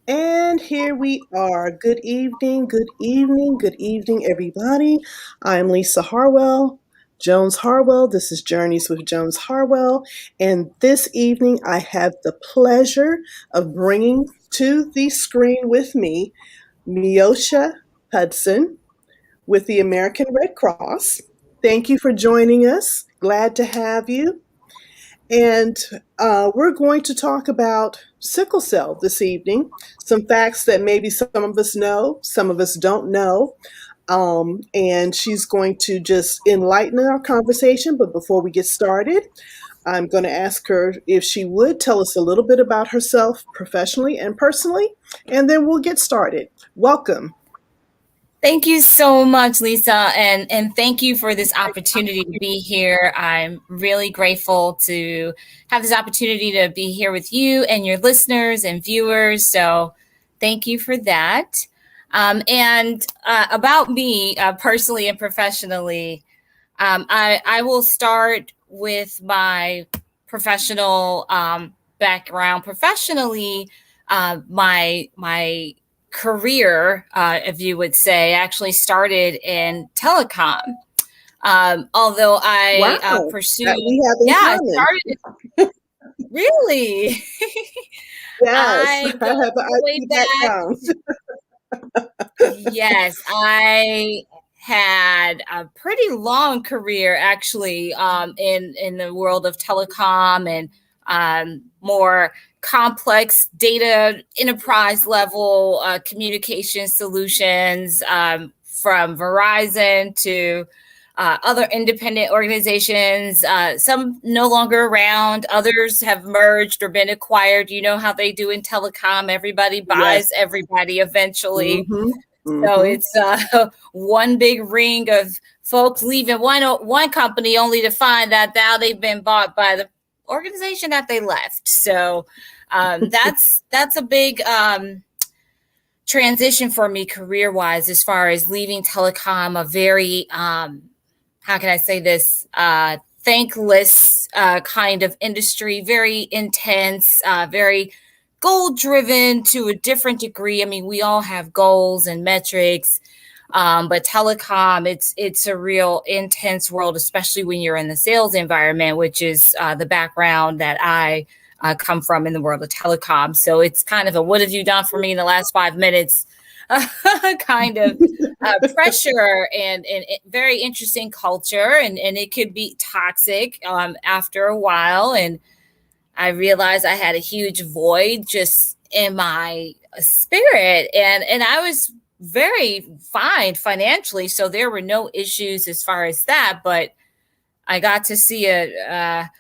And here we are. Good evening, good evening, good evening, everybody. I'm Lisa Harwell, Jones Harwell. This is Journeys with Jones Harwell. And this evening, I have the pleasure of bringing to the screen with me Meosha Hudson with the American Red Cross. Thank you for joining us. Glad to have you. And we're going to talk about sickle cell this evening. Some facts that maybe some of us know, some of us don't know. And she's going to just enlighten our conversation. But before we get started, I'm going to ask her if she would tell us a little bit about herself professionally and personally, and then we'll get started. Welcome. Thank you so much, Lisa, and thank you for this opportunity to be here. I'm really grateful to have this opportunity to be here with you and your listeners and viewers. So thank you for that. And about me personally and professionally, I will start with my professional background. Professionally, my career, if you would say, actually started in telecom. Although I Wow, pursued, that we have in yeah, I common. started really. Yes, I I go have an all the way IT back. background. Yes, I had a pretty long career actually in the world of telecom and more complex data enterprise level communication solutions from Verizon to other independent organizations. Some no longer around, others have merged or been acquired. You know how they do in telecom, everybody Yes. buys everybody eventually. Mm-hmm. So Mm-hmm. it's one big ring of folks leaving one company only to find that now they've been bought by the organization that they left. So that's a big transition for me career wise, as far as leaving telecom, a very how can I say this thankless kind of industry, very intense, very goal driven to a different degree. I mean, we all have goals and metrics, but telecom, it's a real intense world, especially when you're in the sales environment, which is the background that I come from in the world of telecom. So it's kind of a what have you done for me in the last 5 minutes kind of pressure and very interesting culture, and it could be toxic after a while. And I realized I had a huge void just in my spirit, and I was very fine financially, so there were no issues as far as that. But I got to see a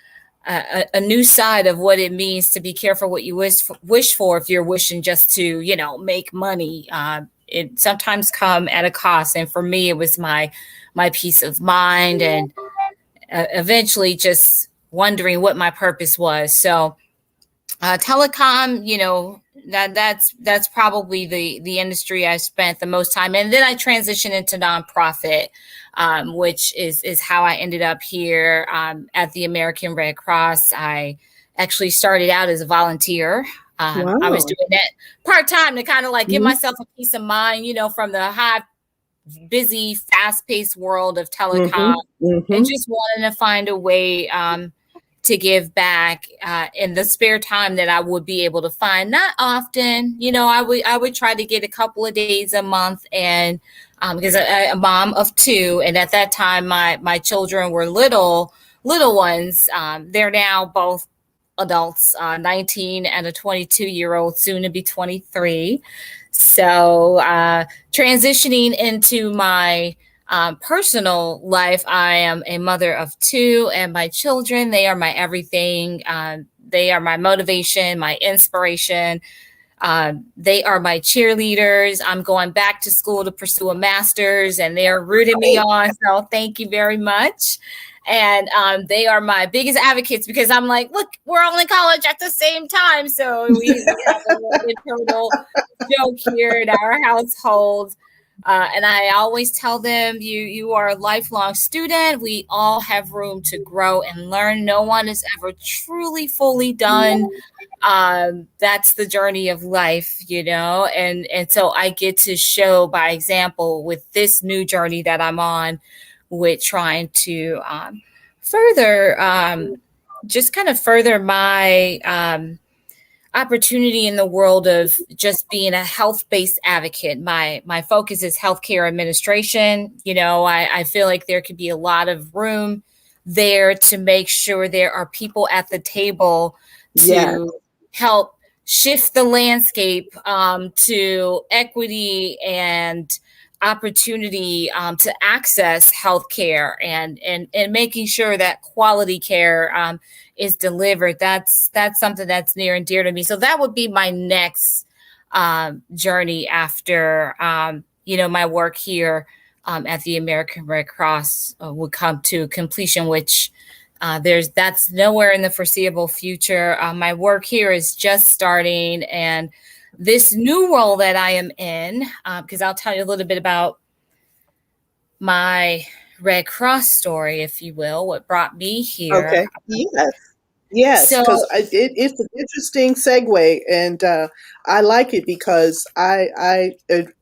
new side of what it means to be careful what you wish for if you're wishing just to make money. It sometimes come at a cost, and for me, it was my peace of mind, and eventually just wondering what my purpose was. So telecom, that's probably the industry I spent the most time in. And then I transitioned into nonprofit, which is how I ended up here at the American Red Cross. I actually started out as a volunteer. I was Wow. doing that part time to kind of like give Mhm. myself a peace of mind, from the high, busy, fast paced world of Mhm. telecom, and Mhm. just wanting to find a way to give back in the spare time that I would be able to find. Not often, I would try to get a couple of days a month, and because I'm a mom of two, and at that time my children were little ones. They're now both adults, 19 and a 22-year-old, soon to be 23. So transitioning into my personal life, I am a mother of two, and my children, they are my everything. They are my motivation, my inspiration. They are my cheerleaders. I'm going back to school to pursue a master's, and they're rooting me on. So thank you very much. And they are my biggest advocates, because I'm like, look, we're all in college at the same time. So we have a little internal joke here in our household. And I always tell them, you are a lifelong student. We all have room to grow and learn. No one is ever truly fully done. That's the journey of life, and so I get to show by example with this new journey that I'm on, with trying to further just kind of further my opportunity in the world of just being a health-based advocate. My focus is healthcare administration. I feel like there could be a lot of room there to make sure there are people at the table Yes. to help shift the landscape to equity and opportunity to access healthcare, and making sure that quality care is delivered. That's something that's near and dear to me. So that would be my next journey after my work here at the American Red Cross would come to completion, which that's nowhere in the foreseeable future. My work here is just starting, and this new role that I am in, because I'll tell you a little bit about my Red Cross story, if you will, what brought me here. Okay. Yes. Yes, So, because it's an interesting segue, and I like it because I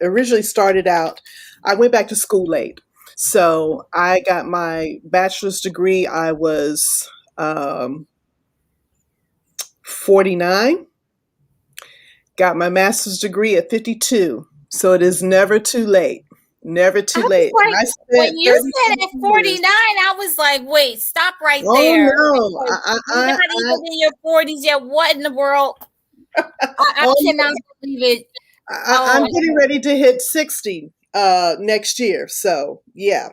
originally started out. I went back to school late, so I got my bachelor's degree. I was 49. Got my master's degree at 52. So it is never too late. Never I too was late. And like, I when spent you said 36 at years. 49, I was like, wait, stop right Oh there. no. Because you're not even in your 40s yet. What in the world? I Oh, cannot believe it. I'm Oh, getting ready to hit 60 next year. So yeah.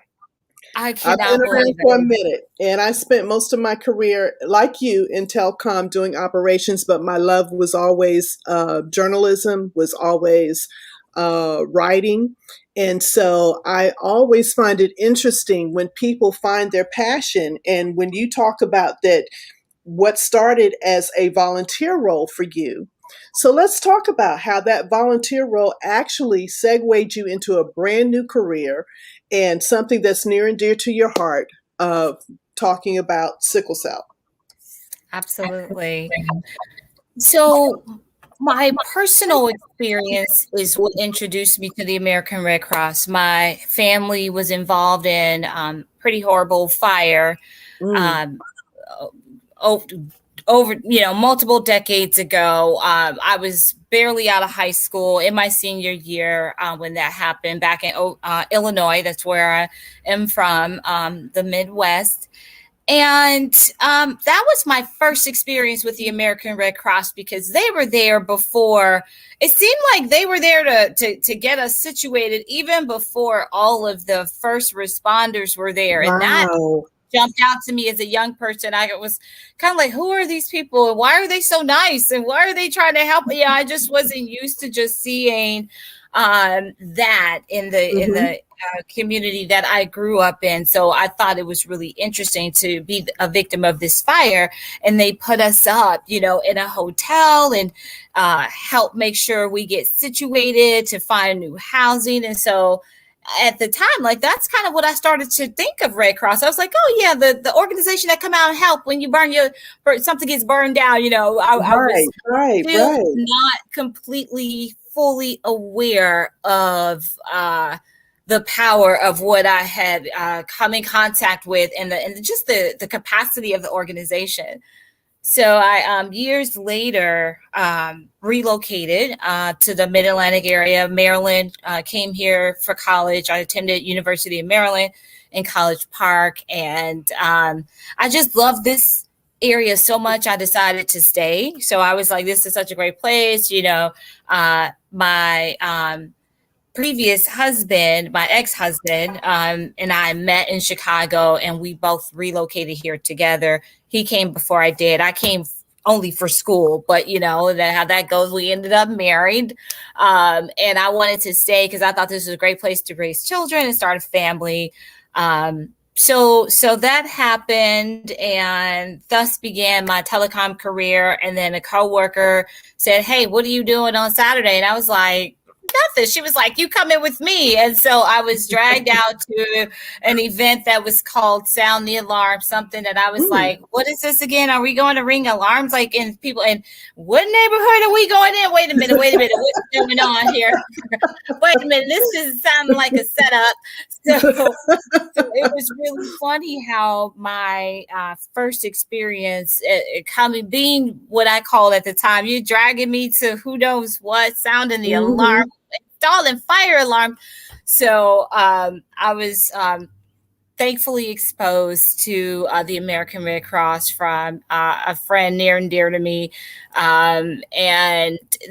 I I've been cannot around believe for a it. minute, and I spent most of my career, like you, in telecom doing operations. But my love was always journalism, was always writing, and so I always find it interesting when people find their passion. And when you talk about that, what started as a volunteer role for you. So let's talk about how that volunteer role actually segued you into a brand new career and something that's near and dear to your heart of talking about sickle cell. Absolutely. So, my personal experience is what introduced me to the American Red Cross. My family was involved in pretty horrible fire Mm, um, o- over multiple decades ago. I was barely out of high school in my senior year when that happened back in Illinois. That's where I am from, the Midwest. And that was my first experience with the American Red Cross, because they were there before. It seemed like they were there to get us situated even before all of the first responders were there. And that wow. jumped out to me as a young person. I was kind of like, who are these people? And why are they so nice? And why are they trying to help? Yeah, I just wasn't used to just seeing that in the Hmm. community that I grew up in. So I thought it was really interesting to be a victim of this fire. And they put us up, in a hotel, and help make sure we get situated to find new housing. And so at the time, like, that's kind of what I started to think of Red Cross. I was like, oh yeah, the organization that come out and help when you something gets burned down. I was Right, right, still right. not completely fully aware of the power of what I had come in contact with, and just the capacity of the organization. So I, years later, relocated to the Mid Atlantic area, Maryland. Came here for college. I attended University of Maryland in College Park, and I just love this area so much. I decided to stay. So I was like, "This is such a great place." My previous husband, my ex-husband, and I met in Chicago, and we both relocated here together. He came before I did. I came only for school, but that how that goes. We ended up married, and I wanted to stay because I thought this was a great place to raise children and start a family. So that happened, and thus began my telecom career. And then a coworker said, "Hey, what are you doing on Saturday?" And I was like, this? She was like, you coming with me. And so I was dragged out to an event that was called Sound the Alarm, something that I was Mm. like, what is this again? Are we going to ring alarms? Like, in people, and what neighborhood are we going in? Wait a minute, what's going on here? Wait a minute, this is sounding like a setup. So it was really funny how my first experience coming, being what I called at the time, you're dragging me to who knows what, sounding the alarm, Mhm. installing fire alarm. So I was thankfully exposed to the American Red Cross from a friend near and dear to me. And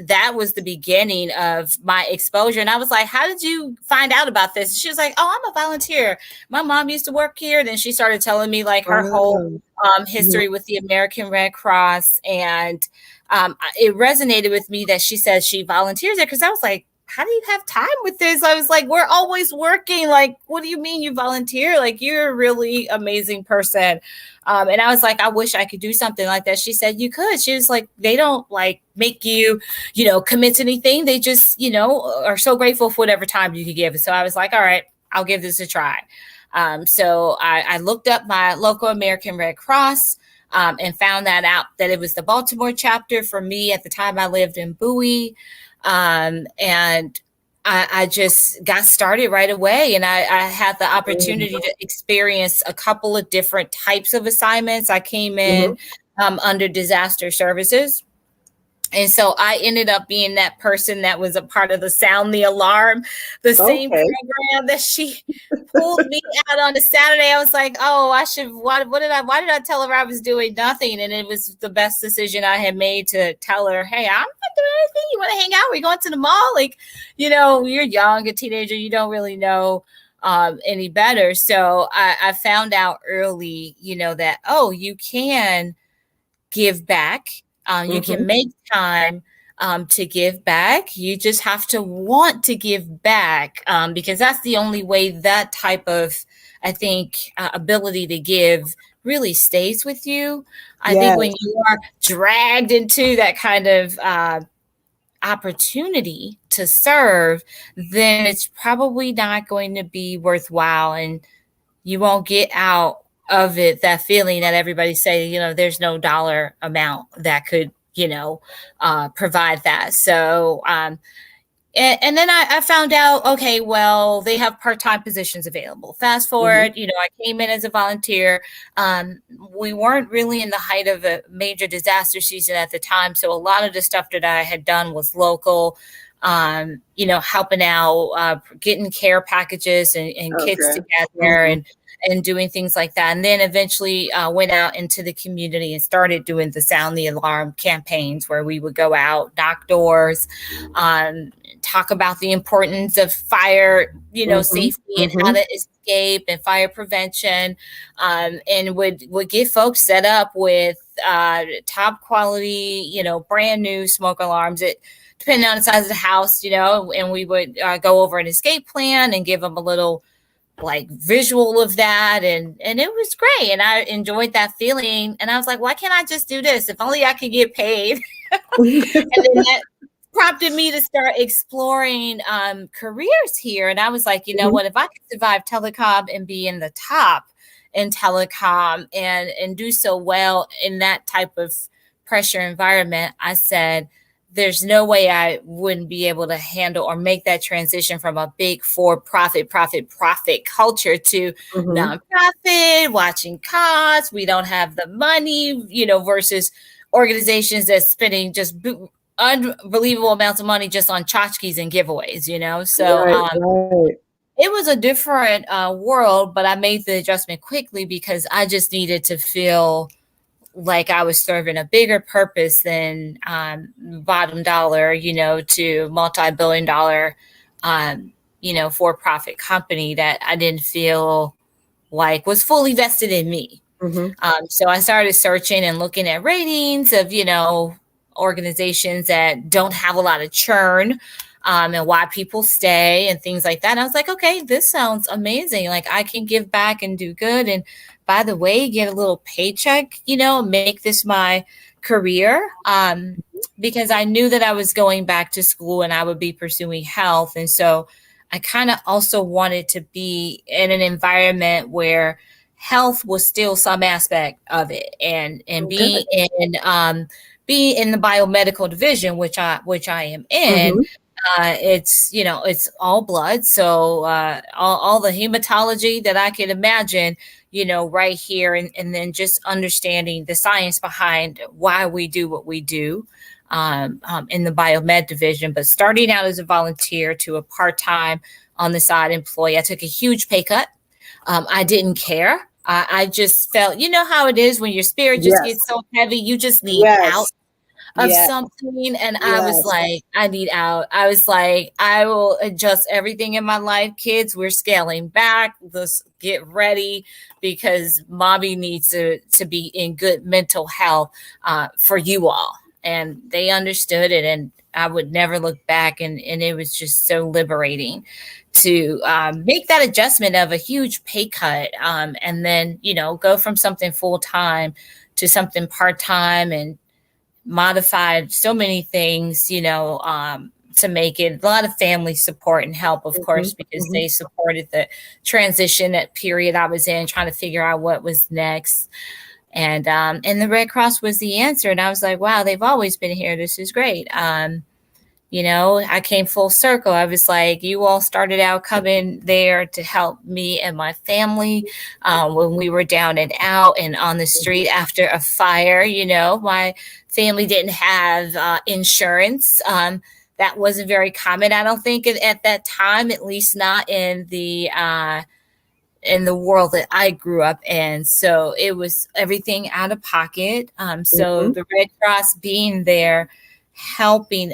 that was the beginning of my exposure. And I was like, how did you find out about this? She was like, oh, I'm a volunteer. My mom used to work here. Then she started telling me like her whole Wow. Mhm. history with the American Red Cross. And it resonated with me that she said she volunteers there, because I was like, how do you have time with this? I was like, we're always working. Like, what do you mean you volunteer? Like, you're a really amazing person. And I was like, I wish I could do something like that. She said, you could. She was like, they don't like make you, commit to anything. They just, are so grateful for whatever time you could give. So I was like, all right, I'll give this a try. So I looked up my local American Red Cross. And found that out that it was the Baltimore chapter. For me, at the time, I lived in Bowie. And I just got started right away, and I had the opportunity to experience a couple of different types of assignments. I came Mhm. in under disaster services. And so I ended up being that person that was a part of the Sound the Alarm, the same Okay. program that she pulled me out on a Saturday. I was like, oh, I should, why did I tell her I was doing nothing? And it was the best decision I had made to tell her, hey, I'm not doing anything. You want to hang out? We're going to the mall. Like, you're young, a teenager, you don't really know any better. So I found out early, that, oh, you can give back. You Mhm. can make time to give back. You just have to want to give back, because that's the only way that type of, I think, ability to give really stays with you. I think when Yes. you are dragged into that kind of opportunity to serve, then it's probably not going to be worthwhile. And you won't get out of it that feeling that everybody say, there's no dollar amount that could, provide that. So, and then I found out, okay, well, they have part-time positions available. Fast Mhm. forward, I came in as a volunteer. We weren't really in the height of a major disaster season at the time. So a lot of the stuff that I had done was local, helping out, getting care packages and kits Okay. together, Mhm. and doing things like that. And then eventually went out into the community and started doing the Sound the Alarm campaigns, where we would go out, knock doors, talk about the importance of fire, Mhm. safety and how Mhm. to escape and fire prevention, and would get folks set up with top quality, brand new smoke alarms. It depending on the size of the house, and we would go over an escape plan and give them a little like visual of that, and it was great, and I enjoyed that feeling, and I was like, why can't I just do this? If only I could get paid. And then that prompted me to start exploring careers here. And I was like, you know Mhm. what, if I could survive telecom and be in the top in telecom and do so well in that type of pressure environment, I said, there's no way I wouldn't be able to handle or make that transition from a big for profit culture to Mhm. nonprofit, watching costs. We don't have the money, versus organizations that's spending just unbelievable amounts of money just on tchotchkes and giveaways. So Right, right. it was a different world, but I made the adjustment quickly because I just needed to feel like I was serving a bigger purpose than bottom dollar, to multi-billion dollar, for-profit company that I didn't feel like was fully vested in me. Mhm. So I started searching and looking at ratings of, organizations that don't have a lot of churn, and why people stay and things like that. And I was like, okay, this sounds amazing. Like I can give back and do good. And by the way, get a little paycheck, make this my career. because I knew that I was going back to school and I would be pursuing health. And so I kind of also wanted to be in an environment where health was still some aspect of it, and Okay. be in the biomedical division, which I am in. Mm-hmm. It's, it's all blood, so all the hematology that I could imagine, right here, and then just understanding the science behind why we do what we do in the biomed division. But starting out as a volunteer to a part-time on the side employee, I took a huge pay cut. I didn't care. I just felt, you know how it is when your spirit just Yes. gets so heavy, you just need out Yes. of Yes. something. And I was Yes. like, I need out. I was like, I will adjust everything in my life. Kids, we're scaling back. Let's get ready because mommy needs to be in good mental health for you all. And they understood it, and I would never look back. And it was just so liberating to make that adjustment of a huge pay cut, and then, go from something full time to something part time, and modified so many things, to make it a lot of family support and help, of Mm-hmm. course, because Mm-hmm. they supported the transition that period I was in, trying to figure out what was next. And the Red Cross was the answer. And I was like, wow, they've always been here. This is great. I came full circle. I was like, you all started out coming there to help me and my family when we were down and out and on the street after a fire. My family didn't have insurance. That wasn't very common, I don't think, at that time, at least not in the world that I grew up in. So it was everything out of pocket. So Mm-hmm. the Red Cross being there, helping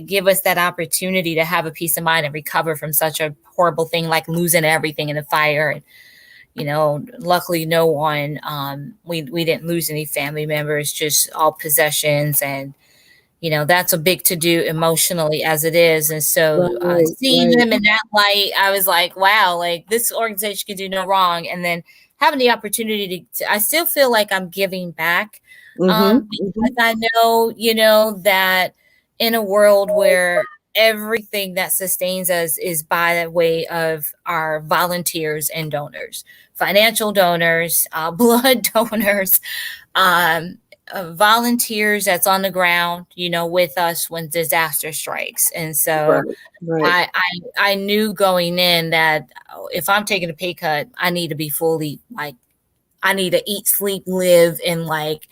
give us that opportunity to have a peace of mind and recover from such a horrible thing like losing everything in a fire. And, luckily no one, we didn't lose any family members, just all possessions. And that's a big to do emotionally as it is. And so Right. seeing Right. them in that light, I was like, wow, like this organization can do no wrong. And then having the opportunity I still feel like I'm giving back, Mm-hmm. Mm-hmm. because I know, that in a world where everything that sustains us is by the way of our volunteers and donors, financial donors, blood donors, um, volunteers that's on the ground, with us when disaster strikes. And so Right. Right. I knew going in that if I'm taking a pay cut, I need to be fully like, I need to eat, sleep, live, and like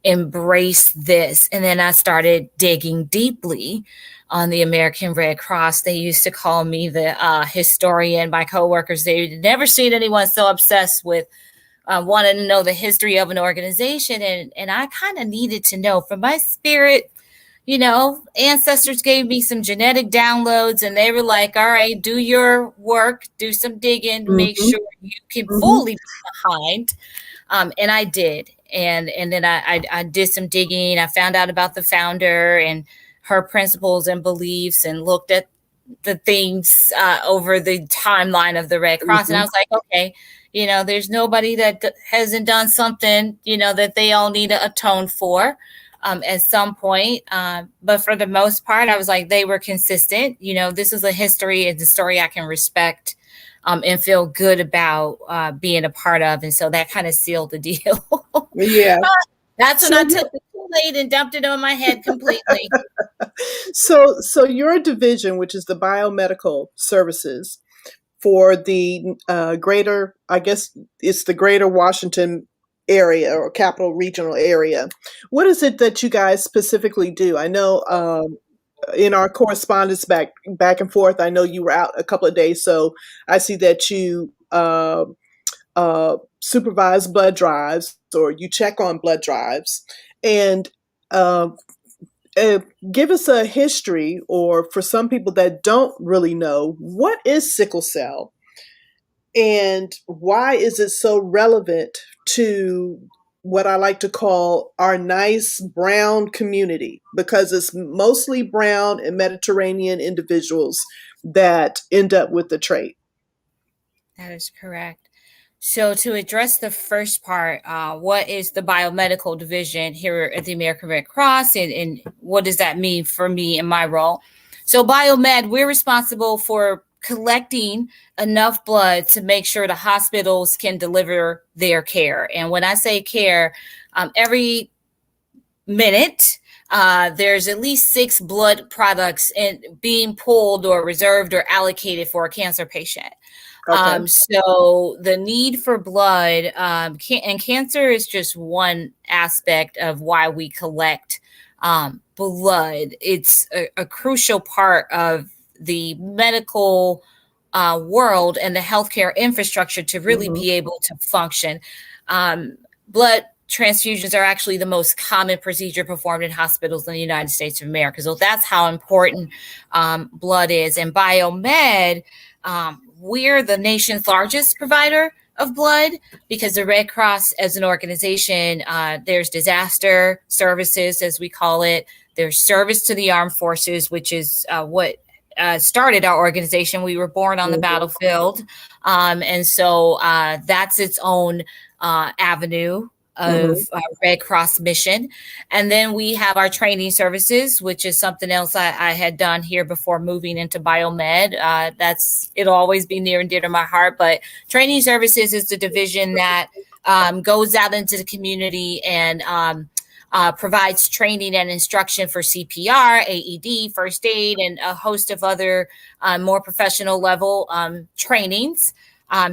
embrace this. And then I started digging deeply on the American Red Cross. They used to call me the historian. My coworkers, they'd never seen anyone so obsessed with wanted to know the history of an organization, and I kind of needed to know from my spirit. Ancestors gave me some genetic downloads, and they were like, "All right, do your work, do some digging, make Mm-hmm. sure you can Mm-hmm. fully be behind." And I did, and then I did some digging. I found out about the founder and her principles and beliefs, and looked at the things over the timeline of the Red Cross. And I Mm-hmm. was like, okay, there's nobody that hasn't done something, that they all need to atone for at some point. But for the most part, I was like, they were consistent. This is a history, it's a story I can respect and feel good about being a part of. And so that kind of sealed the deal. Yeah. That's when So I took the Kool-Aid and dumped it on my head completely. so your division, which is the biomedical services for the greater, I guess it's the greater Washington area or capital regional area. What is it that you guys specifically do? I know in our correspondence back and forth, I know you were out a couple of days, so I see that you supervise blood drives or you check on blood drives, and uh, uh, give us a history, or for some people that don't really know, what is sickle cell and why is it so relevant to what I like to call our nice brown community? Because it's mostly brown and Mediterranean individuals that end up with the trait. That is correct. So, to address the first part, what is the biomedical division here at the American Red Cross, and what does that mean for me in my role? So, biomed, we're responsible for collecting enough blood to make sure the hospitals can deliver their care. And when I say care, every minute, there's at least 6 blood products being pulled or reserved or allocated for a cancer patient. Okay. So the need for blood, and cancer is just one aspect of why we collect blood. It's a crucial part of the medical world and the healthcare infrastructure to really Hmm. be able to function. Blood transfusions are actually the most common procedure performed in hospitals in the United States of America. So that's how important blood is. And biomed, we're the nation's largest provider of blood because the Red Cross as an organization, there's disaster services, as we call it. There's service to the armed forces, which is what started our organization. We were born on the Hmm. battlefield. And so that's its own avenue of Hmm. Red Cross mission. And then we have our training services, which is something else I had done here before moving into biomed. It'll always be near and dear to my heart. But training services is the division that goes out into the community and provides training and instruction for CPR, AED, first aid, and a host of other more professional level trainings.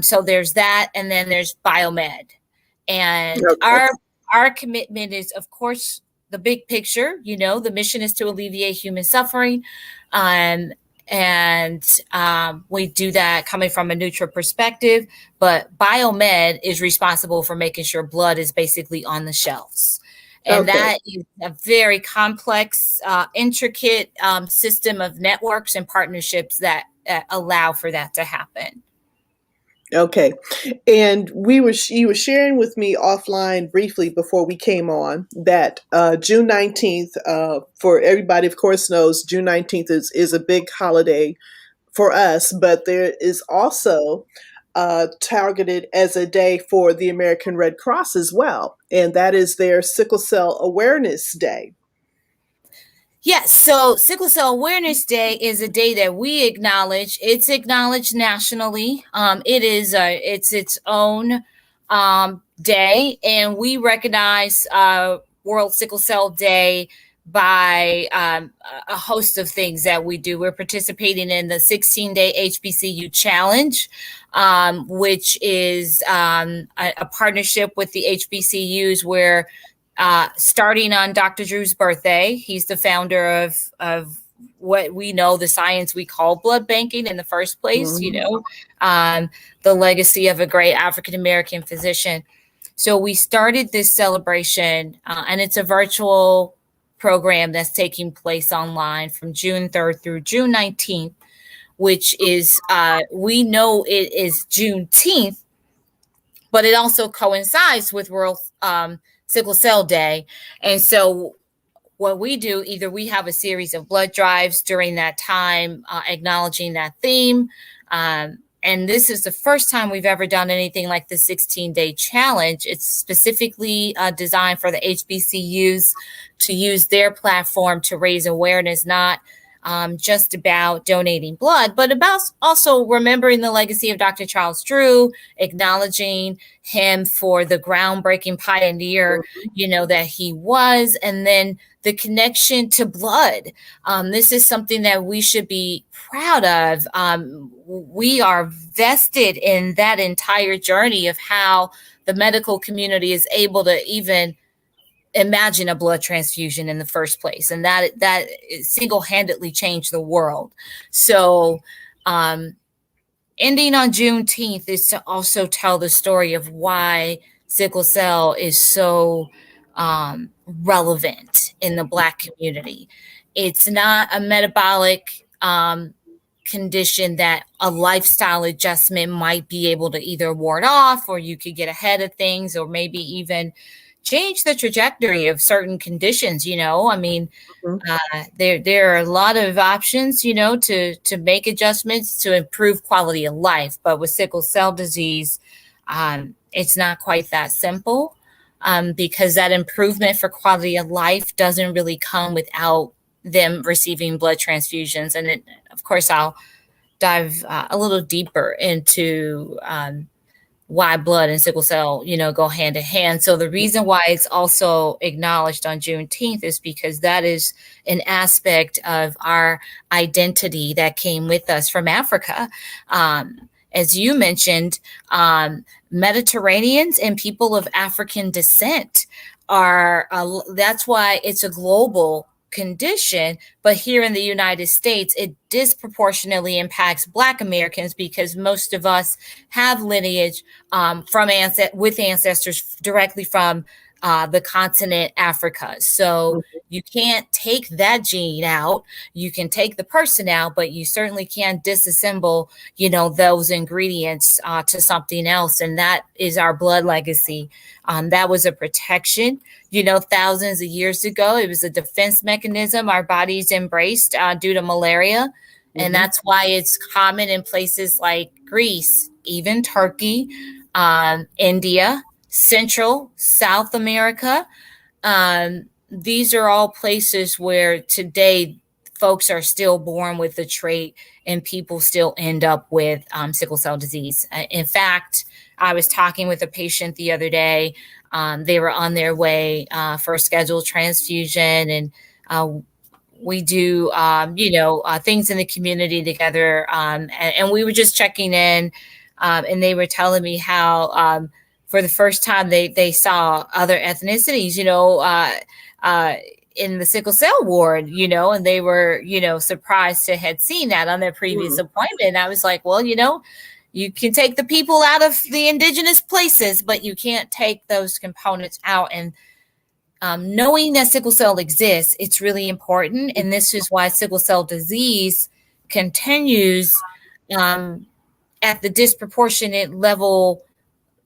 So there's that, and then there's biomed. And Okay. our commitment is, of course, the big picture. The mission is to alleviate human suffering, um, and we do that coming from a neutral perspective. But biomed is responsible for making sure blood is basically on the shelves. And Okay. that is a very complex, intricate system of networks and partnerships that allow for that to happen. Okay. And you were sharing with me offline briefly before we came on that June 19th, for everybody, of course, knows June 19th is a big holiday for us, but there is also targeted as a day for the American Red Cross as well. And that is their Sickle Cell Awareness Day. Yes, so Sickle Cell Awareness Day is a day that we acknowledge. It's acknowledged nationally. It's its own day, and we recognize World Sickle Cell Day by a host of things that we do. We're participating in the 16-day HBCU Challenge, which is a partnership with the HBCUs where starting on Dr. Drew's birthday. He's the founder of what we know, the science we call blood banking in the first place, Mhm. the legacy of a great African American physician. So we started this celebration, and it's a virtual program that's taking place online from June 3rd through June 19th, which is, we know it is Juneteenth, but it also coincides with World Sickle Cell Day. And so what we do, either we have a series of blood drives during that time, acknowledging that theme. And this is the first time we've ever done anything like the 16-day challenge. It's specifically designed for the HBCUs to use their platform to raise awareness, not just about donating blood, but about also remembering the legacy of Dr. Charles Drew, acknowledging him for the groundbreaking pioneer, that he was, and then the connection to blood. This is something that we should be proud of. We are vested in that entire journey of how the medical community is able to even imagine a blood transfusion in the first place, and that single-handedly changed the world. So ending on Juneteenth is to also tell the story of why sickle cell is so relevant in the Black community. It's not a metabolic condition that a lifestyle adjustment might be able to either ward off, or you could get ahead of things, or maybe even change the trajectory of certain conditions. I mean, Mhm. there are a lot of options, to make adjustments to improve quality of life. But with sickle cell disease, It's not quite that simple, because that improvement for quality of life doesn't really come without them receiving blood transfusions. And it, of course, I'll dive a little deeper into why blood and sickle cell, go hand in hand. So the reason why it's also acknowledged on Juneteenth is because that is an aspect of our identity that came with us from Africa. As you mentioned, Mediterraneans and people of African descent are, that's why it's a global condition. But here in the United States, it disproportionately impacts Black Americans because most of us have lineage with ancestors directly from the continent Africa. So you can't take that gene out. You can take the person out, but you certainly can't disassemble, those ingredients to something else. And that is our blood legacy. That was a protection, thousands of years ago. It was a defense mechanism our bodies embraced due to malaria. And that's why it's common in places like Greece, even Turkey, India, Central, South America. These are all places where today folks are still born with the trait and people still end up with sickle cell disease. In fact, I was talking with a patient the other day. They were on their way for a scheduled transfusion, and we do, things in the community together. And we were just checking in, and they were telling me how for the first time they saw other ethnicities, in the sickle cell ward, and they were, surprised to had seen that on their previous appointment. And I was like, well, you can take the people out of the indigenous places, but you can't take those components out. And knowing that sickle cell exists, it's really important. And this is why sickle cell disease continues at the disproportionate level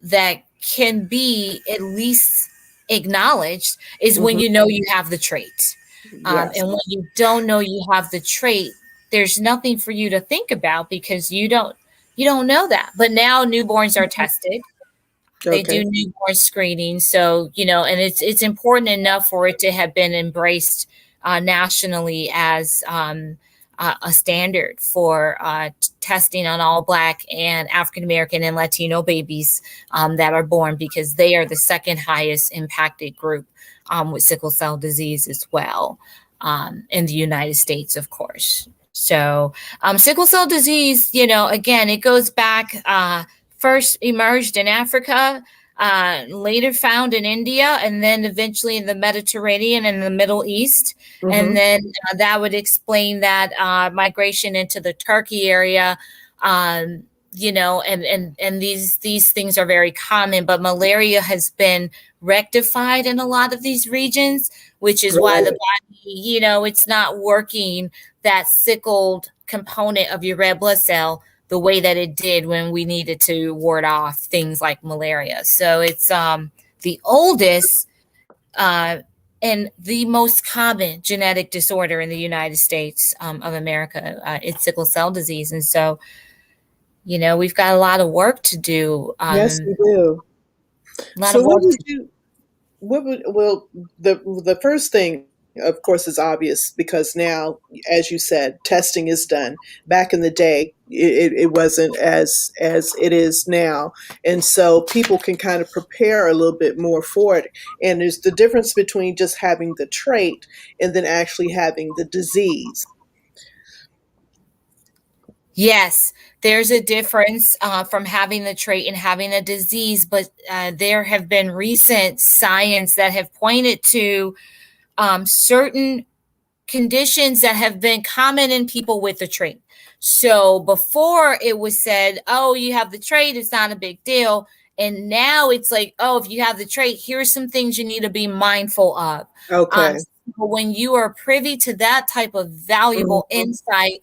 that can be at least acknowledged is when you know you have the trait. Yes. And when you don't know you have the trait, there's nothing for you to think about because you don't know that. But now newborns are tested. They do Okay. newborn screening. So, and it's important enough for it to have been embraced nationally as a standard for testing on all Black and African American and Latino babies that are born, because they are the second highest impacted group with sickle cell disease as well in the United States, of course. So sickle cell disease, again, it goes back, first emerged in Africa, later found in India, and then eventually in the Mediterranean and the Middle East. And then that would explain that migration into the Turkey area, and these things are very common. But malaria has been rectified in a lot of these regions, which is why the body, it's not working that sickled component of your red blood cell the way that it did when we needed to ward off things like malaria. So it's the oldest and the most common genetic disorder in the United States of America. It's sickle cell disease. And so, we've got a lot of work to do. Yes, we do. A lot So of what work would to you well, the first thing, of course, is obvious because now, as you said, testing is done. Back in the day, it wasn't as it is now, and so people can kind of prepare a little bit more for it. And there's the difference between just having the trait and then actually having the disease. Yes, there's a difference from having the trait and having a disease, but there have been recent science that have pointed to certain conditions that have been common in people with the trait. So before it was said, oh, you have the trait, it's not a big deal. And now it's like, oh, if you have the trait, here's some things you need to be mindful of. Okay. When you are privy to that type of valuable insight,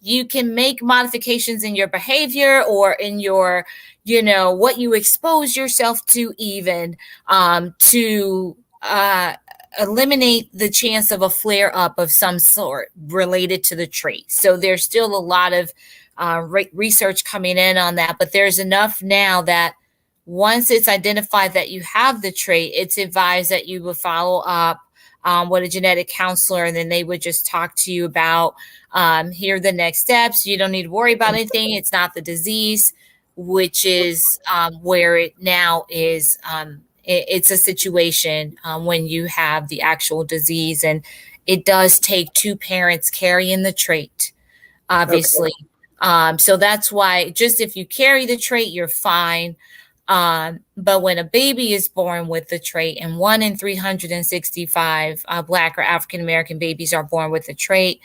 you can make modifications in your behavior or in your, what you expose yourself to, even to eliminate the chance of a flare up of some sort related to the trait. So there's still a lot of research coming in on that, but there's enough now that once it's identified that you have the trait, it's advised that you would follow up with a genetic counselor, and then they would just talk to you about here are the next steps. You don't need to worry about anything. It's not the disease, which is where it now is. It's a situation when you have the actual disease, and it does take two parents carrying the trait, Okay. obviously. So that's why just if you carry the trait, you're fine. But when a baby is born with the trait, and 1 in 365 Black or African American babies are born with the trait,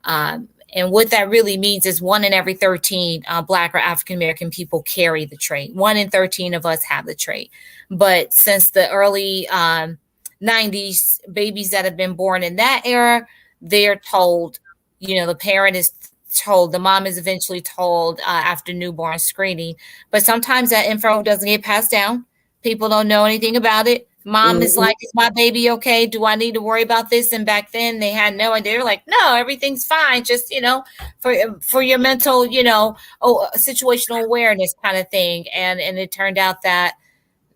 and what that really means is 1 in every 13 Black or African American people carry the trait. 1 in 13 of us have the trait. But since the early 90s, babies that have been born in that era, they're told, the parent is told, the mom is eventually told after newborn screening. But sometimes that info doesn't get passed down. People don't know anything about it. Mom is Mhm. like, is my baby okay? Do I need to worry about this? And back then they had no idea. They're like, no, everything's fine. Just, for your mental, situational awareness kind of thing. And it turned out that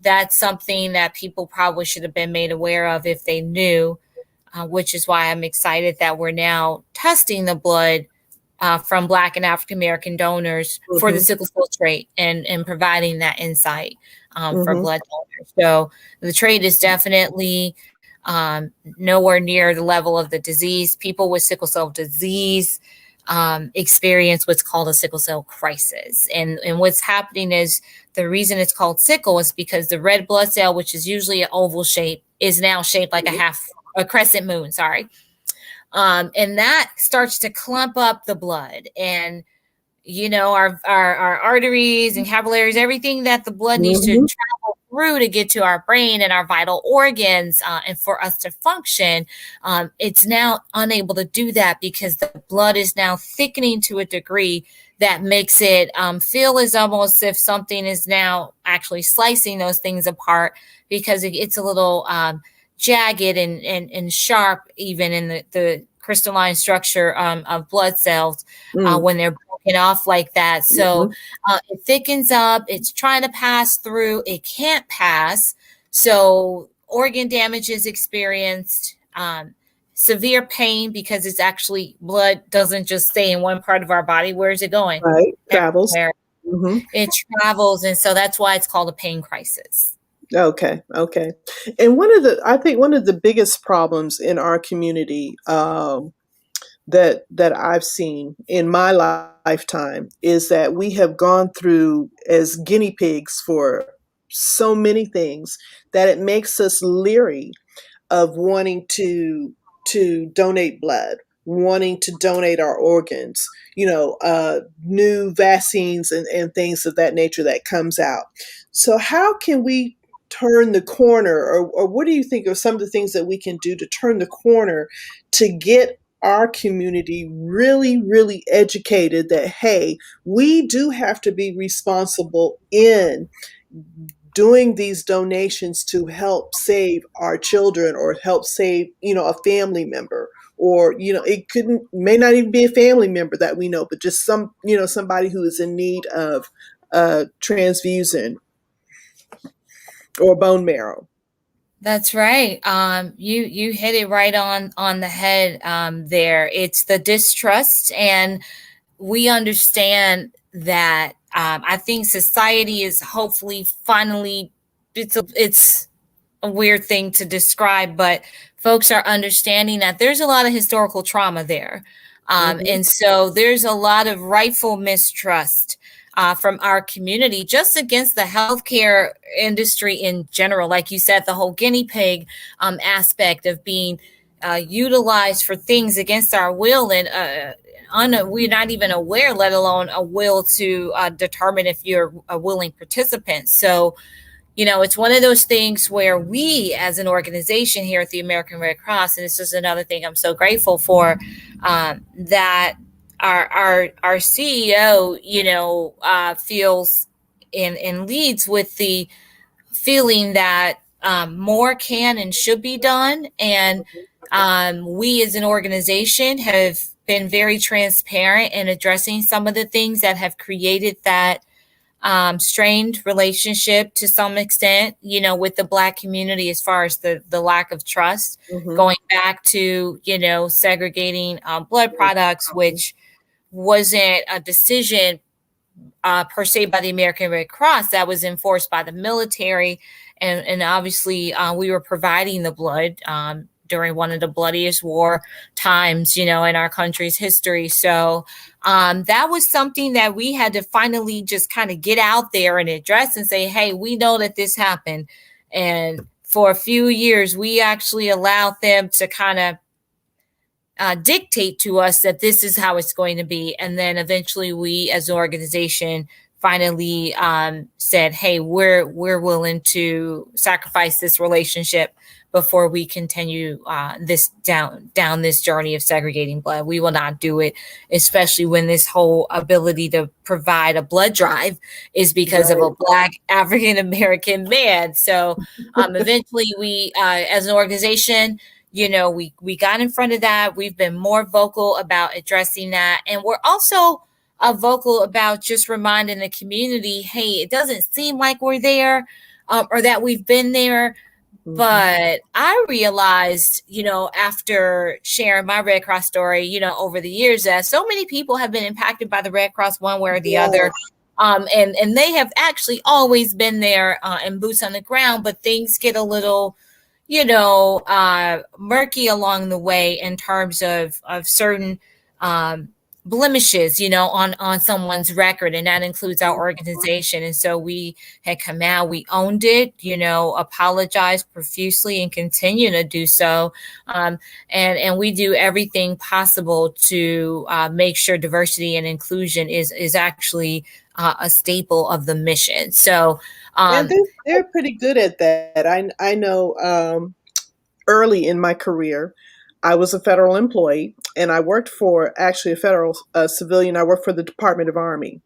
that's something that people probably should have been made aware of if they knew, which is why I'm excited that we're now testing the blood from Black and African American donors for the Mhm. sickle cell trait, and providing that insight for Mhm. blood donors. So the trait is definitely nowhere near the level of the disease. People with sickle cell disease experience what's called a sickle cell crisis. And what's happening is the reason it's called sickle is because the red blood cell, which is usually an oval shape, is now shaped like a crescent moon, sorry. And that starts to clump up the blood, and our arteries and capillaries, everything that the blood needs to Mhm. travel through to get to our brain and our vital organs, and for us to function, it's now unable to do that because the blood is now thickening to a degree that makes it feel as almost if something is now actually slicing those things apart, because it's a little jagged and sharp even in the crystalline structure of blood cells Mm. when they're broken off like that. So Mhm. it thickens up. It's trying to pass through. It can't pass. So organ damage is experienced. Severe pain because it's actually blood doesn't just stay in one part of our body. Where is it going? Right. Travels. Everywhere. Mhm. It travels. And so that's why it's called a pain crisis. Okay. Okay. And I think one of the biggest problems in our community, that I've seen in my lifetime is that we have gone through as guinea pigs for so many things that it makes us leery of wanting to donate blood, wanting to donate our organs, new vaccines and things of that nature that comes out. So how can we turn the corner, or what do you think are some of the things that we can do to turn the corner to get our community really, really educated that, hey, we do have to be responsible in doing these donations to help save our children or help save, a family member, or, it couldn't, may not even be a family member that we know, but just somebody who is in need of transfusion or bone marrow. That's right. You hit it right on the head there. It's the distrust, and we understand that. I think society is hopefully finally. It's a weird thing to describe, but folks are understanding that there's a lot of historical trauma there. Hmm. And so there's a lot of rightful mistrust from our community just against the healthcare industry in general. Like you said, the whole guinea pig aspect of being utilized for things against our will, and we're not even aware, let alone a will to determine if you're a willing participant. So it's one of those things where we, as an organization here at the American Red Cross, and this is another thing I'm so grateful for, that our CEO, feels and leads with the feeling that more can and should be done. And we as an organization have been very transparent in addressing some of the things that have created that strained relationship to some extent, with the Black community, as far as the lack of trust, Mm-hmm. going back to, segregating blood products, which wasn't a decision per se by the American Red Cross. That was enforced by the military. And obviously, we were providing the blood during one of the bloodiest war times, in our country's history. So that was something that we had to finally just kind of get out there and address and say, hey, we know that this happened. And for a few years, we actually allowed them to kind of dictate to us that this is how it's going to be. And then eventually we as an organization finally said, hey, we're willing to sacrifice this relationship before we continue this down this journey of segregating blood. We will not do it, especially when this whole ability to provide a blood drive is because of Right. a Black African American man. So eventually we, as an organization, we got in front of that. We've been more vocal about addressing that. And we're also vocal about just reminding the community, hey, it doesn't seem like we're there or that we've been there. Mm-hmm. But I realized, after sharing my Red Cross story, over the years, that so many people have been impacted by the Red Cross one way or the other. Yes. And they have actually always been there and boots on the ground, but things get a little murky along the way in terms of certain blemishes, on someone's record, and that includes our organization. And so we had come out, we owned it, apologized profusely, and continue to do so. And we do everything possible to make sure diversity and inclusion is actually a staple of the mission. So And they're pretty good at that. I know early in my career, I was a federal employee and I worked for actually a federal civilian. I worked for the Department of Army.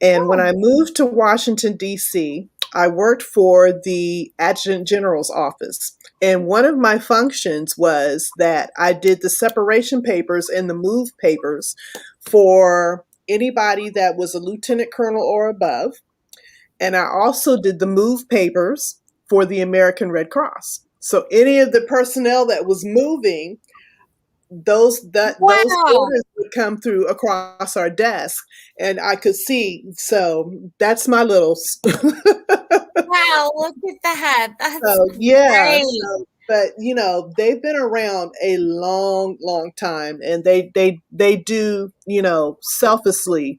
And when I moved to Washington, D.C., I worked for the Adjutant General's office. And one of my functions was that I did the separation papers and the move papers for anybody that was a lieutenant colonel or above. And I also did the move papers for the American Red Cross. So any of the personnel that was moving, those wow. orders would come through across our desk, and I could see. So that's my little. Wow, look at that. That's So yeah. great. So, but they've been around a long, long time, and they do selflessly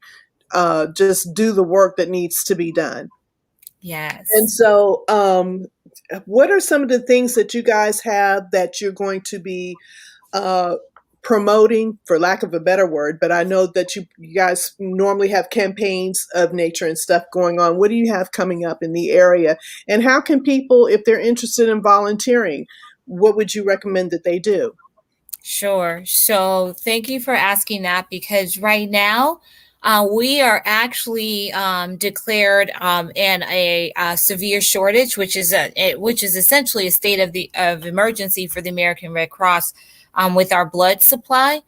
just do the work that needs to be done. And Yes. so, what are some of the things that you guys have that you're going to be uh, promoting, for lack of a better word? But I know that you guys normally have campaigns of nature and stuff going on. What do you have coming up in the area? And how can people, if they're interested in volunteering, what would you recommend that they do? Sure. So thank you for asking that, because right now we are actually declared in a severe shortage, which is essentially a state of emergency for the American Red Cross with our blood supply.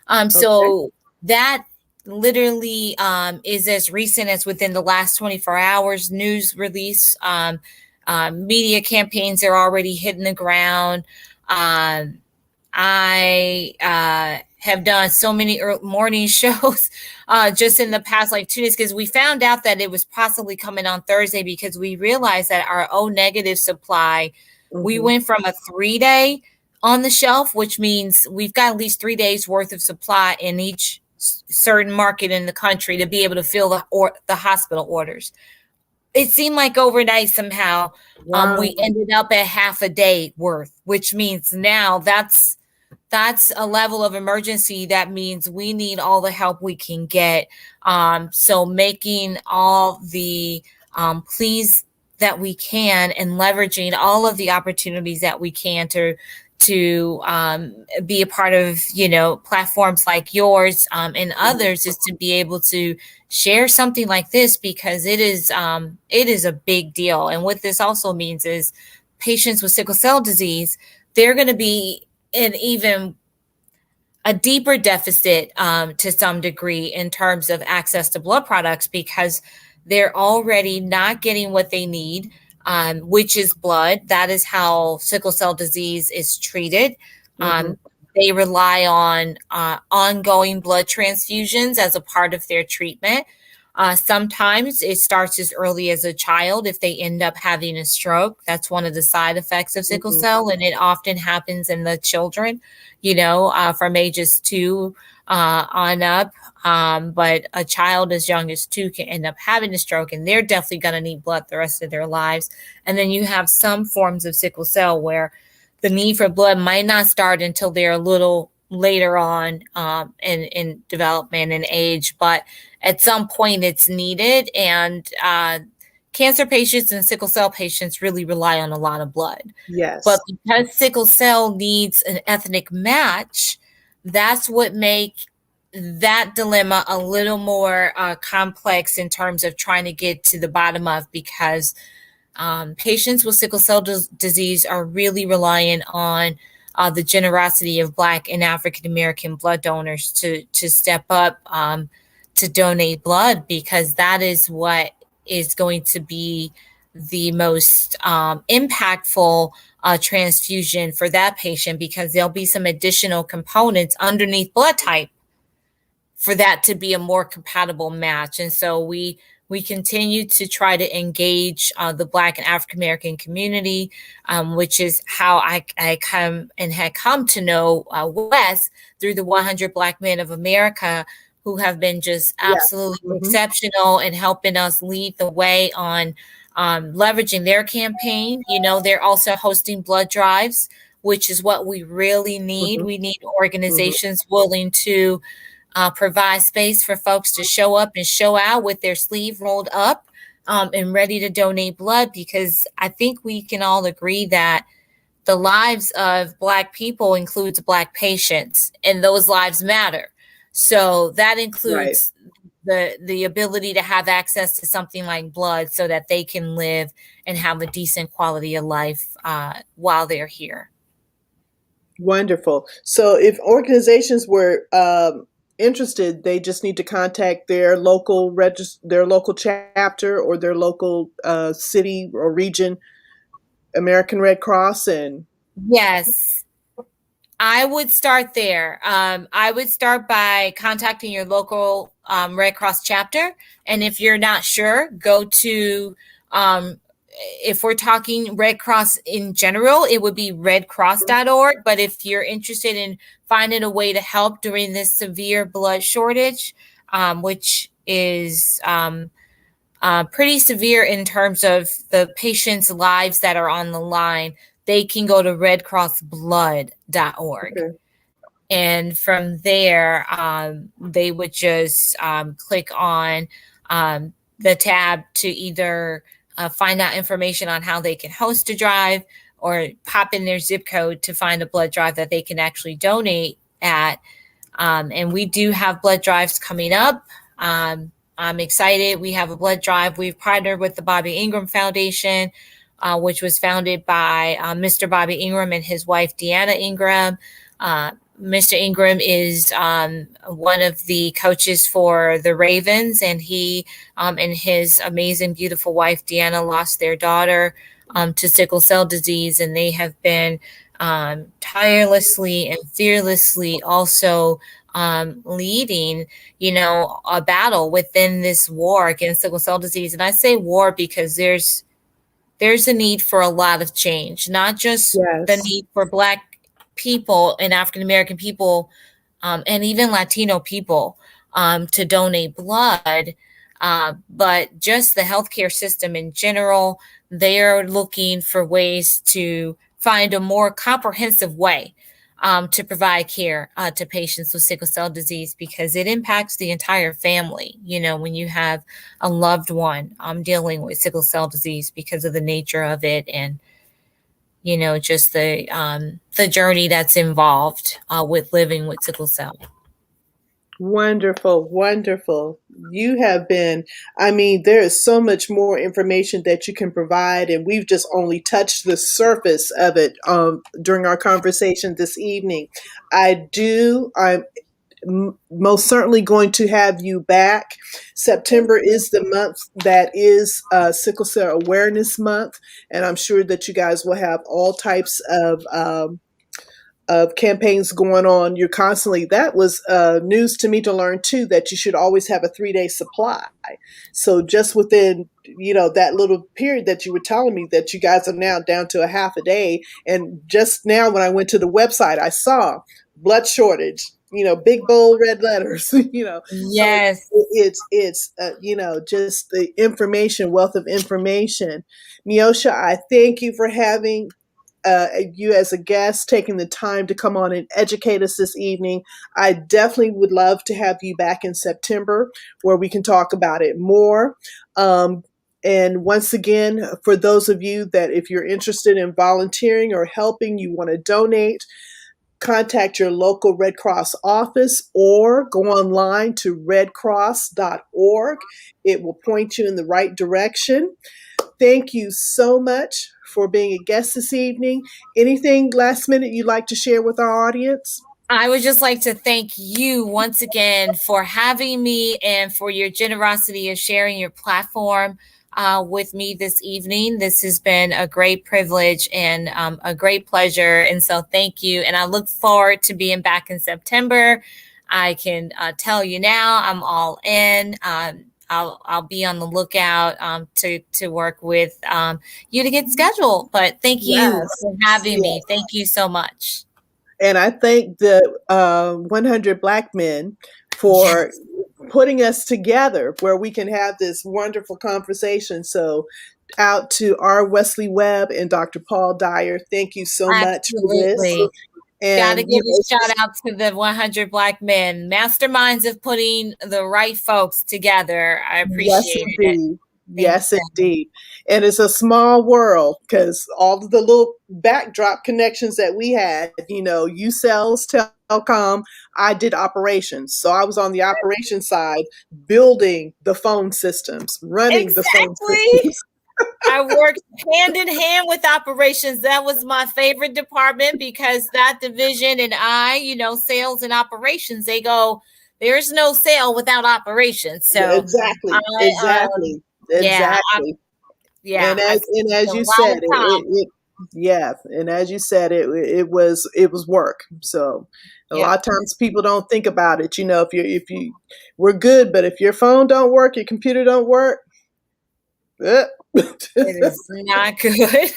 Okay. So that literally is as recent as within the last 24 hours. News release, media campaigns are already hitting the ground. Um, I have done so many morning shows just in the past like 2 days, because we found out that it was possibly coming on Thursday, because we realized that our O negative supply, we Hmm. went from a 3 day on the shelf, which means we've got at least 3 days worth of supply in each certain market in the country to be able to fill the hospital orders. It seemed like overnight somehow Wow. we ended up at half a day worth, which means now that's a level of emergency. That means we need all the help we can get. So making all the pleas that we can, and leveraging all of the opportunities that we can to be a part of platforms like yours and others, is to be able to share something like this, because it is a big deal. And what this also means is patients with sickle cell disease, they're going to be in even a deeper deficit to some degree in terms of access to blood products because they're already not getting what they need, which is blood. That is how sickle cell disease is treated. Mm-hmm. They rely on ongoing blood transfusions as a part of their treatment. Sometimes it starts as early as a child if they end up having a stroke. That's one of the side effects of sickle Mm-hmm. cell, and it often happens in the children, from ages 2 on up. But a child as young as 2 can end up having a stroke, and they're definitely going to need blood the rest of their lives. And then you have some forms of sickle cell where the need for blood might not start until they're a little later on in development and age, but at some point it's needed. And cancer patients and sickle cell patients really rely on a lot of blood. But Yes. because sickle cell needs an ethnic match, that's what make that dilemma a little more complex in terms of trying to get to the bottom of, because patients with sickle cell disease are really reliant on the generosity of Black and African American blood donors to step up to donate blood, because that is what is going to be the most impactful transfusion for that patient, because there'll be some additional components underneath blood type for that to be a more compatible match. And so we continue to try to engage the Black and African American community, which is how I come and had come to know Wes through the 100 Black Men of America, who have been just Yeah. absolutely Mm-hmm. exceptional in helping us lead the way on leveraging their campaign. They're also hosting blood drives, which is what we really need. Mm-hmm. We need Mm-hmm. organizations willing to provide space for folks to show up and show out with their sleeve rolled up and ready to donate blood, because I think we can all agree that the lives of Black people includes Black patients, and those lives matter. So that Right. includes the ability to have access to something like blood so that they can live and have a decent quality of life while they're here. Wonderful. So, if organizations were interested, they just need to contact their their local chapter or their local city or region American Red Cross, and Yes, I would start there. I would start by contacting your local Red Cross chapter. And if you're not sure, go to, if we're talking Red Cross in general, it would be redcross.org. But if you're interested in finding a way to help during this severe blood shortage, which is pretty severe in terms of the patients' lives that are on the line, they can go to redcrossblood.org. okay. And from there, they would just click on the tab to either find out information on how they can host a drive, or pop in their zip code to find a blood drive that they can actually donate at. And we do have blood drives coming up. I'm excited. We have a blood drive. We've partnered with the Bobby Ingram Foundation, which was founded by Mr. Bobby Ingram and his wife, Deanna Ingram. Mr. Ingram is one of the coaches for the Ravens, and he and his amazing, beautiful wife, Deanna, lost their daughter to sickle cell disease, and they have been tirelessly and fearlessly also leading, a battle within this war against sickle cell disease. And I say war because there's a need for a lot of change, not just the Yes. need for Black people and African American people and even Latino people to donate blood, but just the healthcare system in general. They're looking for ways to find a more comprehensive way to provide care to patients with sickle cell disease, because it impacts the entire family. When you have a loved one dealing with sickle cell disease, because of the nature of it, and just the journey that's involved with living with sickle cell. Wonderful, wonderful. You have been, I mean, there is so much more information that you can provide, and we've just only touched the surface of it during our conversation this evening. I'm most certainly going to have you back. Thank September you. is the month that is Sickle Cell Awareness Month, and I'm sure that you guys will have all types of campaigns going on. You're constantly, that was news to me to learn too, that you should always have a 3 day supply. So just within, that little period that you were telling me that you guys are now down to a half a day. And just now when I went to the website, I saw blood shortage, big bold red letters, so Yes. it's just the information, wealth of information. Meosha, I thank you for having you as a guest, taking the time to come on and educate us this evening. I definitely would love to have you back in September where we can talk about it more. Um, and once again, for those of you that if you're interested in volunteering or helping, you want to donate, contact your local Red Cross office or go online to redcross.org. It will point you in the right direction. Thank you so much for being a guest this evening. Anything last minute you'd like to share with our audience? I would just like to thank you once again for having me and for your generosity of sharing your platform with me this evening. This has been a great privilege and a great pleasure. And so thank you. And I look forward to being back in September. I can tell you now, I'm all in. I'll be on the lookout to work with you to get scheduled. But thank you Yes. for having me. Yes. Thank you so much. And I thank the 100 Black men for Yes. putting us together where we can have this wonderful conversation. So, out to R. Wesley Webb and Dr. Paul Dyer, thank you so much for this. Absolutely. Got to And, give a shout out to the 100 Black men, masterminds of putting the right folks together. I yes, appreciated it. indeed. Thank Yes, you. indeed. And it's a small world because all of the little backdrop connections that we had, you sales, telecom, I did operations. So I was on the operations side, building the phone systems, running the phone Exactly. systems. I worked hand in hand with operations. That was my favorite department because that division and sales and operations, they go, there's no sale without operations. So I, Exactly, exactly, yeah, exactly. yeah, And I as spent and a as you lot said, of time. yeah, and as you said, it was work. So a Yep. lot of times people don't think about it. If you we're good, but if your phone don't work, your computer don't work. eh. It is not good.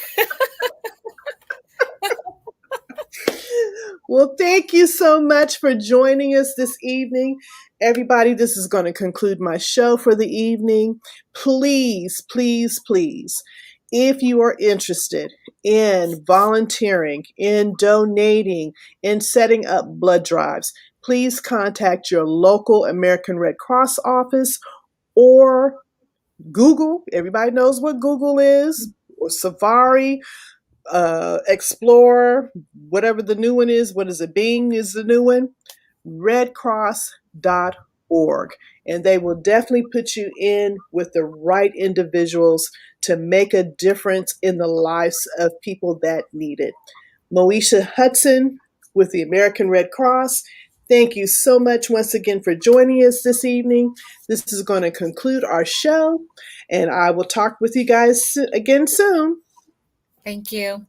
Well, thank you so much for joining us this evening. Everybody, this is going to conclude my show for the evening. Please, please, please, if you are interested in volunteering, in donating, in setting up blood drives, please contact your local American Red Cross office or Google. Everybody knows what Google is, or Safari, Explorer, whatever the new one is. What is it? Bing is the new one. Redcross.org. And they will definitely put you in with the right individuals to make a difference in the lives of people that need it. Meosha Hudson with the American Red Cross. Thank you so much once again for joining us this evening. This is going to conclude our show, and I will talk with you guys again soon. Thank you.